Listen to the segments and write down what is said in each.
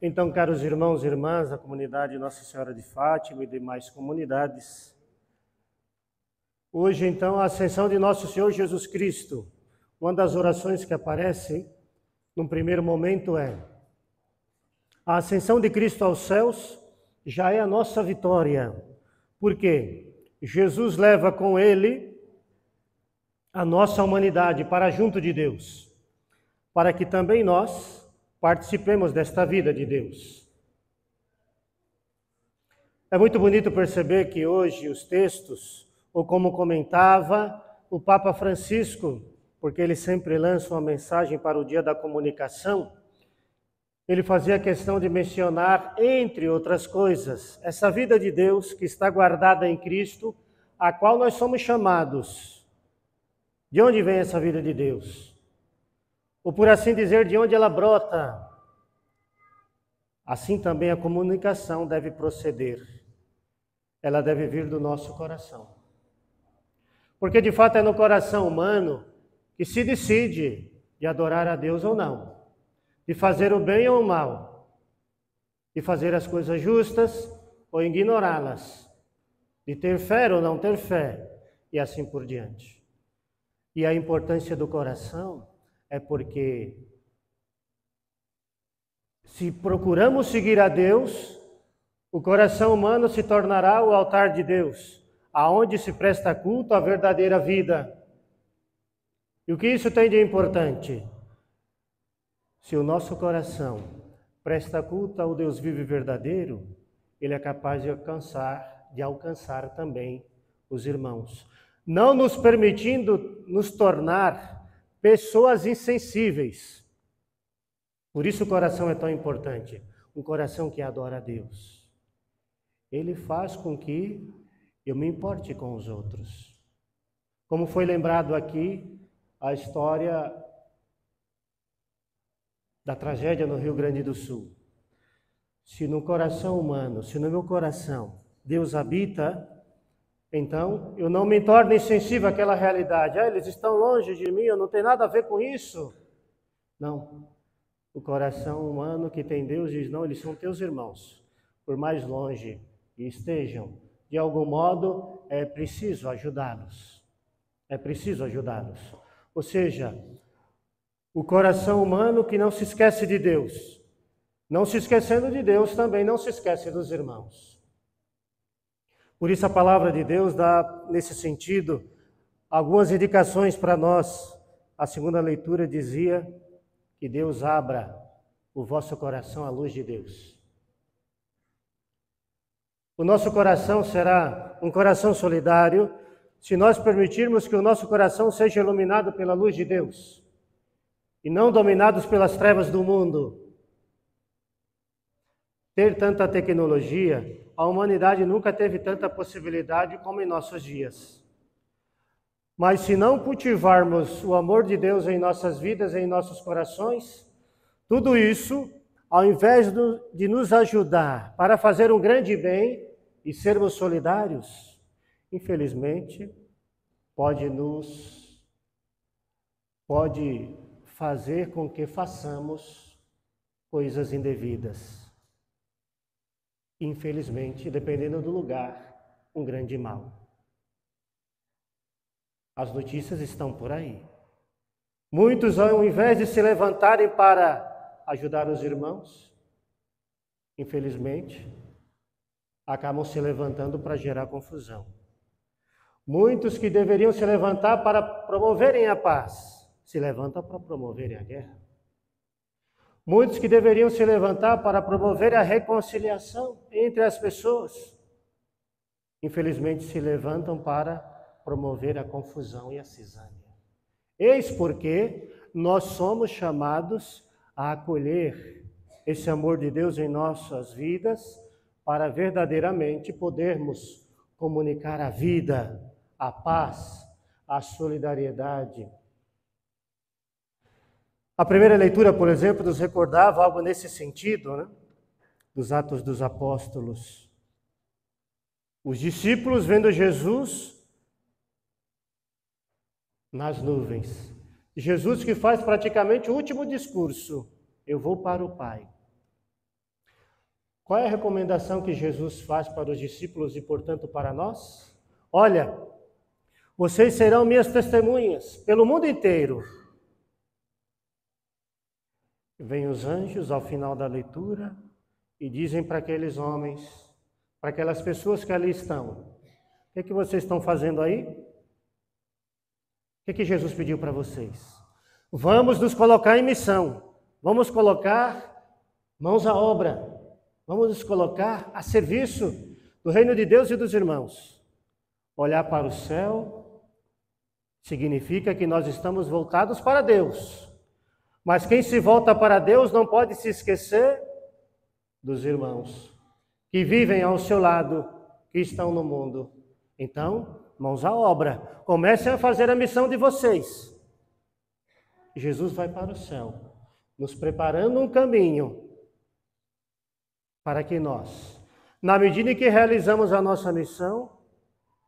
Então, caros irmãos e irmãs da comunidade Nossa Senhora de Fátima e demais comunidades, hoje, então, a ascensão de Nosso Senhor Jesus Cristo, uma das orações que aparece num primeiro momento é: a ascensão de Cristo aos céus já é a nossa vitória. Por quê? Jesus leva com ele a nossa humanidade para junto de Deus, para que também nós participemos desta vida de Deus. É muito bonito perceber que hoje os textos, ou como comentava o Papa Francisco, porque ele sempre lança uma mensagem para o Dia da Comunicação, ele fazia questão de mencionar, entre outras coisas, essa vida de Deus que está guardada em Cristo, a qual nós somos chamados. De onde vem essa vida de Deus? Ou por assim dizer, de onde ela brota? Assim também a comunicação deve proceder. Ela deve vir do nosso coração. Porque de fato é no coração humano que se decide de adorar a Deus ou não, de fazer o bem ou o mal, de fazer as coisas justas ou ignorá-las, de ter fé ou não ter fé, e assim por diante. E a importância do coração é porque se procuramos seguir a Deus, o coração humano se tornará o altar de Deus, aonde se presta culto à verdadeira vida. E o que isso tem de importante? Se o nosso coração presta culto ao Deus vivo e verdadeiro, ele é capaz de alcançar também os irmãos, não nos permitindo nos tornar pessoas insensíveis. Por isso o coração é tão importante, um coração que adora a Deus. Ele faz com que eu me importe com os outros. Como foi lembrado aqui, a história da tragédia no Rio Grande do Sul. Se no coração humano, se no meu coração Deus habita, então eu não me torno insensível àquela realidade. Eles estão longe de mim, eu não tenho nada a ver com isso. Não. O coração humano que tem Deus diz: não, eles são teus irmãos. Por mais longe que estejam, de algum modo é preciso ajudá-los. É preciso ajudá-los. Ou seja, o coração humano que não se esquece de Deus, não se esquecendo de Deus, também não se esquece dos irmãos. Por isso a palavra de Deus dá, nesse sentido, algumas indicações para nós. A segunda leitura dizia que Deus abra o vosso coração à luz de Deus. O nosso coração será um coração solidário se nós permitirmos que o nosso coração seja iluminado pela luz de Deus e não dominados pelas trevas do mundo. Ter tanta tecnologia, a humanidade nunca teve tanta possibilidade como em nossos dias. Mas se não cultivarmos o amor de Deus em nossas vidas, em nossos corações, tudo isso, ao invés de nos ajudar para fazer um grande bem e sermos solidários, infelizmente, pode fazer com que façamos coisas indevidas. Infelizmente, dependendo do lugar, um grande mal. As notícias estão por aí. Muitos, ao invés de se levantarem para ajudar os irmãos, infelizmente, acabam se levantando para gerar confusão. Muitos que deveriam se levantar para promoverem a paz, se levantam para promoverem a guerra. Muitos que deveriam se levantar para promover a reconciliação entre as pessoas, infelizmente se levantam para promover a confusão e a cisânia. Eis porque nós somos chamados a acolher esse amor de Deus em nossas vidas para verdadeiramente podermos comunicar a vida, a paz, a solidariedade. A primeira leitura, por exemplo, nos recordava algo nesse sentido, né? Dos Atos dos Apóstolos. Os discípulos vendo Jesus nas nuvens. Jesus que faz praticamente o último discurso: eu vou para o Pai. Qual é a recomendação que Jesus faz para os discípulos e, portanto, para nós? Olha, vocês serão minhas testemunhas pelo mundo inteiro. Vêm os anjos ao final da leitura e dizem para aqueles homens, para aquelas pessoas que ali estão: o que vocês estão fazendo aí? O que Jesus pediu para vocês? Vamos nos colocar em missão, vamos colocar mãos à obra, vamos nos colocar a serviço do reino de Deus e dos irmãos. Olhar para o céu significa que nós estamos voltados para Deus. Mas quem se volta para Deus não pode se esquecer dos irmãos que vivem ao seu lado, que estão no mundo. Então, mãos à obra. Comecem a fazer a missão de vocês. Jesus vai para o céu, nos preparando um caminho para que nós, na medida em que realizamos a nossa missão,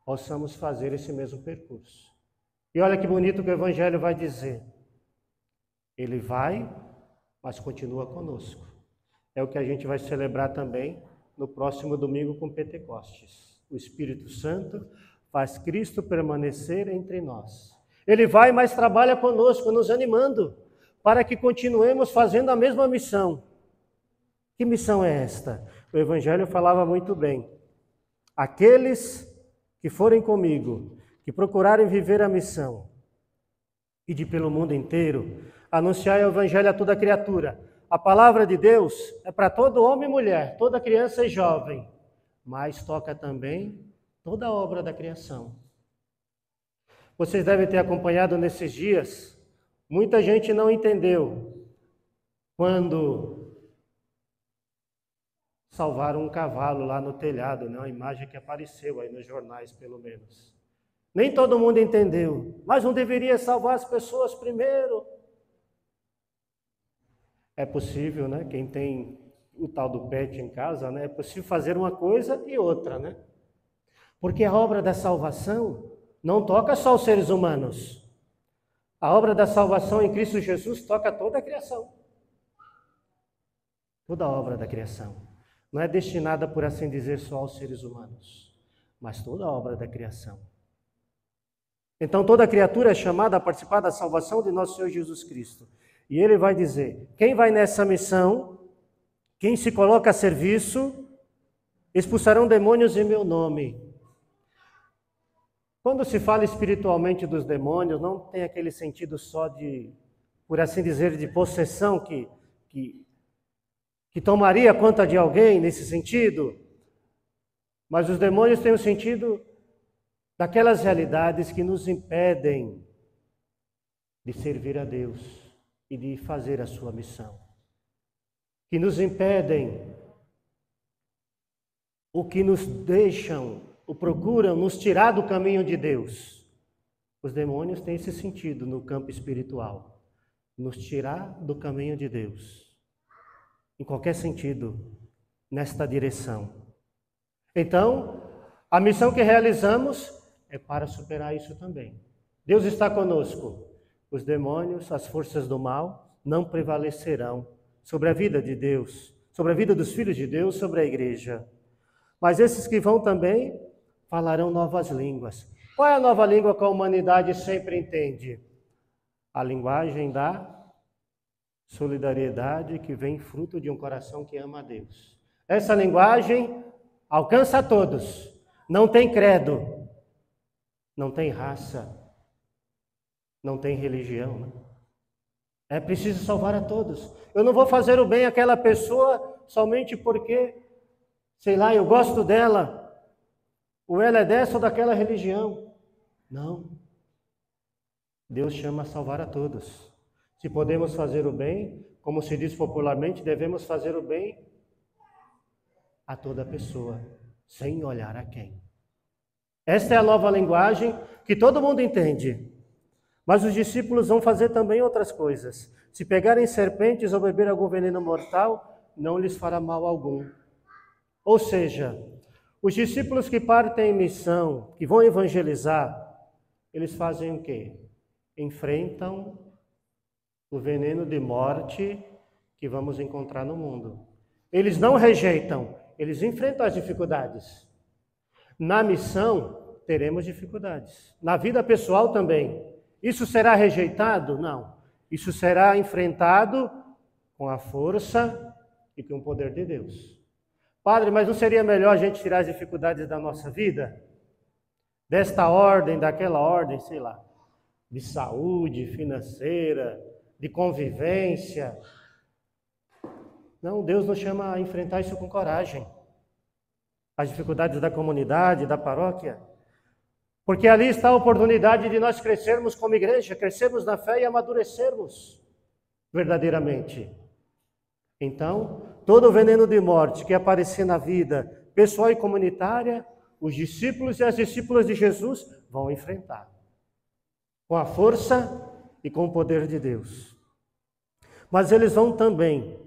possamos fazer esse mesmo percurso. E olha que bonito que o Evangelho vai dizer. Ele vai, mas continua conosco. É o que a gente vai celebrar também no próximo domingo com Pentecostes. O Espírito Santo faz Cristo permanecer entre nós. Ele vai, mas trabalha conosco, nos animando, para que continuemos fazendo a mesma missão. Que missão é esta? O Evangelho falava muito bem. Aqueles que forem comigo, que procurarem viver a missão, e de pelo mundo inteiro, anunciar o Evangelho a toda criatura. A palavra de Deus é para todo homem e mulher, toda criança e jovem, mas toca também toda a obra da criação. Vocês devem ter acompanhado nesses dias, muita gente não entendeu quando salvaram um cavalo lá no telhado, né? Uma imagem que apareceu aí nos jornais, pelo menos. Nem todo mundo entendeu, mas não deveria salvar as pessoas primeiro. É possível, né? Quem tem o tal do pet em casa, né? É possível fazer uma coisa e outra, né? Porque a obra da salvação não toca só os seres humanos. A obra da salvação em Cristo Jesus toca toda a criação. Toda a obra da criação. Não é destinada, por assim dizer, só aos seres humanos, mas toda a obra da criação. Então toda criatura é chamada a participar da salvação de nosso Senhor Jesus Cristo. E ele vai dizer, quem vai nessa missão, quem se coloca a serviço, expulsarão demônios em meu nome. Quando se fala espiritualmente dos demônios, não tem aquele sentido só de, por assim dizer, de possessão que tomaria conta de alguém nesse sentido. Mas os demônios têm o sentido daquelas realidades que nos impedem de servir a Deus e de fazer a sua missão. Que nos impedem, o que nos deixam, ou procuram nos tirar do caminho de Deus. Os demônios têm esse sentido no campo espiritual. Nos tirar do caminho de Deus. Em qualquer sentido, nesta direção. Então, a missão que realizamos é para superar isso também. Deus está conosco. Os demônios, as forças do mal, não prevalecerão sobre a vida de Deus, sobre a vida dos filhos de Deus, sobre a igreja. Mas esses que vão também falarão novas línguas. Qual é a nova língua que a humanidade sempre entende? A linguagem da solidariedade que vem fruto de um coração que ama a Deus. Essa linguagem alcança a todos. Não tem credo, não tem raça, não tem religião. Né? É preciso salvar a todos. Eu não vou fazer o bem àquela pessoa somente porque, sei lá, eu gosto dela, ou ela é dessa ou daquela religião. Não. Deus chama a salvar a todos. Se podemos fazer o bem, como se diz popularmente, devemos fazer o bem a toda pessoa, sem olhar a quem. Esta é a nova linguagem que todo mundo entende. Mas os discípulos vão fazer também outras coisas. Se pegarem serpentes ou beber algum veneno mortal, não lhes fará mal algum. Ou seja, os discípulos que partem em missão, que vão evangelizar, eles fazem o quê? Enfrentam o veneno de morte que vamos encontrar no mundo. Eles não rejeitam, eles enfrentam as dificuldades. Na missão, teremos dificuldades. Na vida pessoal também. Isso será rejeitado? Não. Isso será enfrentado com a força e com o poder de Deus. Padre, mas não seria melhor a gente tirar as dificuldades da nossa vida? Desta ordem, daquela ordem, sei lá, de saúde, financeira, de convivência. Não, Deus nos chama a enfrentar isso com coragem. As dificuldades da comunidade, da paróquia. Porque ali está a oportunidade de nós crescermos como igreja, crescermos na fé e amadurecermos verdadeiramente. Então, todo o veneno de morte que aparecer na vida pessoal e comunitária, os discípulos e as discípulas de Jesus vão enfrentar. Com a força e com o poder de Deus. Mas eles vão também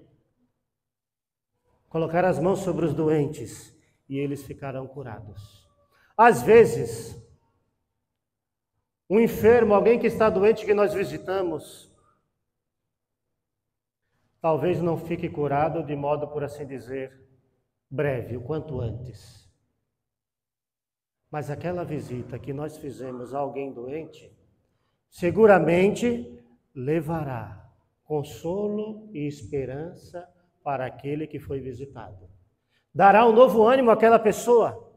colocar as mãos sobre os doentes e eles ficarão curados. Às vezes, um enfermo, alguém que está doente que nós visitamos, talvez não fique curado de modo, por assim dizer, breve, o quanto antes. Mas aquela visita que nós fizemos a alguém doente, seguramente levará consolo e esperança para aquele que foi visitado. Dará um novo ânimo àquela pessoa.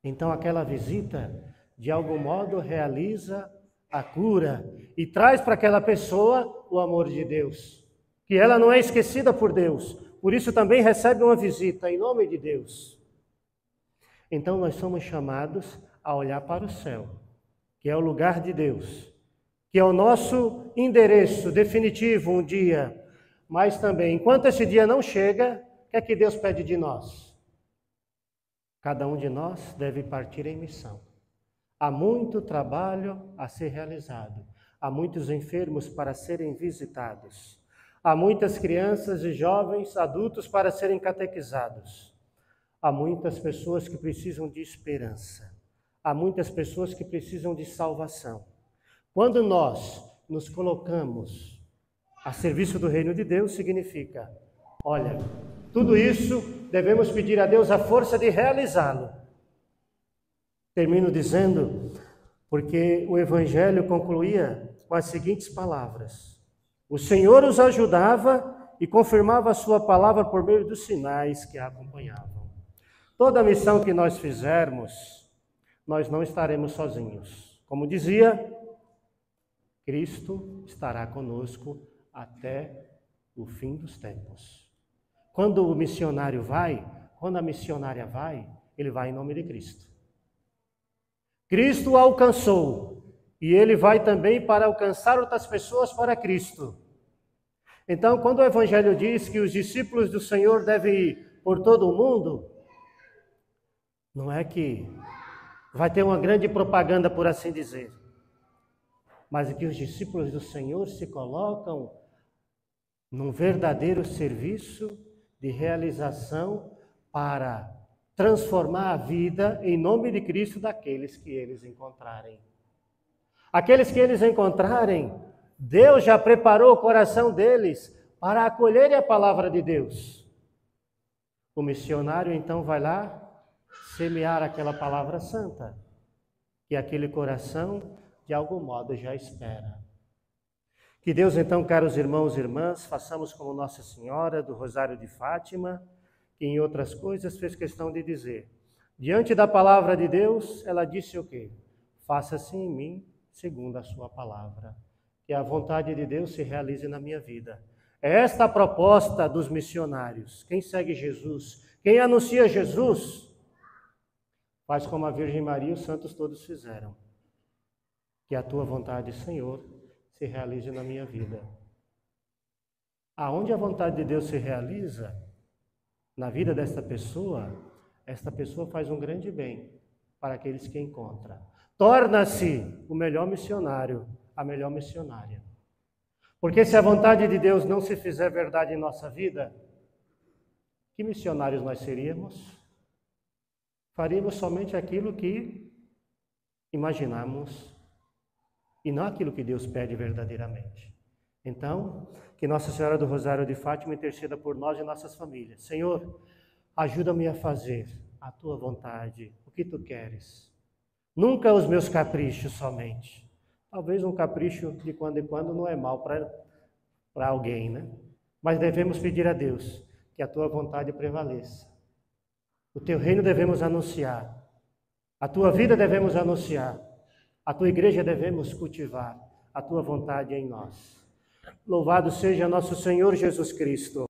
Então aquela visita, de algum modo, realiza a cura e traz para aquela pessoa o amor de Deus. Que ela não é esquecida por Deus, por isso também recebe uma visita em nome de Deus. Então nós somos chamados a olhar para o céu, que é o lugar de Deus, que é o nosso endereço definitivo um dia, mas também, enquanto esse dia não chega, o que é que Deus pede de nós? Cada um de nós deve partir em missão. Há muito trabalho a ser realizado, há muitos enfermos para serem visitados, há muitas crianças e jovens adultos para serem catequizados, há muitas pessoas que precisam de esperança, há muitas pessoas que precisam de salvação. Quando nós nos colocamos a serviço do reino de Deus, significa, olha, tudo isso devemos pedir a Deus a força de realizá-lo. Termino dizendo, porque o Evangelho concluía com as seguintes palavras: o Senhor os ajudava e confirmava a sua palavra por meio dos sinais que a acompanhavam. Toda a missão que nós fizermos, nós não estaremos sozinhos. Como dizia, Cristo estará conosco até o fim dos tempos. Quando o missionário vai, quando a missionária vai, ele vai em nome de Cristo. Cristo o alcançou e ele vai também para alcançar outras pessoas para Cristo. Então, quando o Evangelho diz que os discípulos do Senhor devem ir por todo o mundo, não é que vai ter uma grande propaganda, por assim dizer, mas é que os discípulos do Senhor se colocam num verdadeiro serviço de realização para transformar a vida em nome de Cristo daqueles que eles encontrarem. Aqueles que eles encontrarem, Deus já preparou o coração deles para acolherem a palavra de Deus. O missionário então vai lá semear aquela palavra santa, que aquele coração de algum modo já espera. Que Deus então, caros irmãos e irmãs, façamos como Nossa Senhora do Rosário de Fátima, que em outras coisas fez questão de dizer. Diante da palavra de Deus, ela disse o quê? Faça-se em mim segundo a sua palavra. Que a vontade de Deus se realize na minha vida. É esta a proposta dos missionários. Quem segue Jesus, quem anuncia Jesus, faz como a Virgem Maria e os santos todos fizeram. Que a tua vontade, Senhor, se realize na minha vida. Aonde a vontade de Deus se realiza, na vida desta pessoa, esta pessoa faz um grande bem para aqueles que encontra. Torna-se o melhor missionário, a melhor missionária. Porque se a vontade de Deus não se fizer verdade em nossa vida, que missionários nós seríamos? Faríamos somente aquilo que imaginamos e não aquilo que Deus pede verdadeiramente. Então, que Nossa Senhora do Rosário de Fátima interceda por nós e nossas famílias. Senhor, ajuda-me a fazer a tua vontade, o que tu queres. Nunca os meus caprichos somente. Talvez um capricho de quando em quando não é mal para alguém, né? Mas devemos pedir a Deus que a tua vontade prevaleça. O teu reino devemos anunciar. A tua vida devemos anunciar. A tua igreja devemos cultivar. A tua vontade em nós. Louvado seja nosso Senhor Jesus Cristo.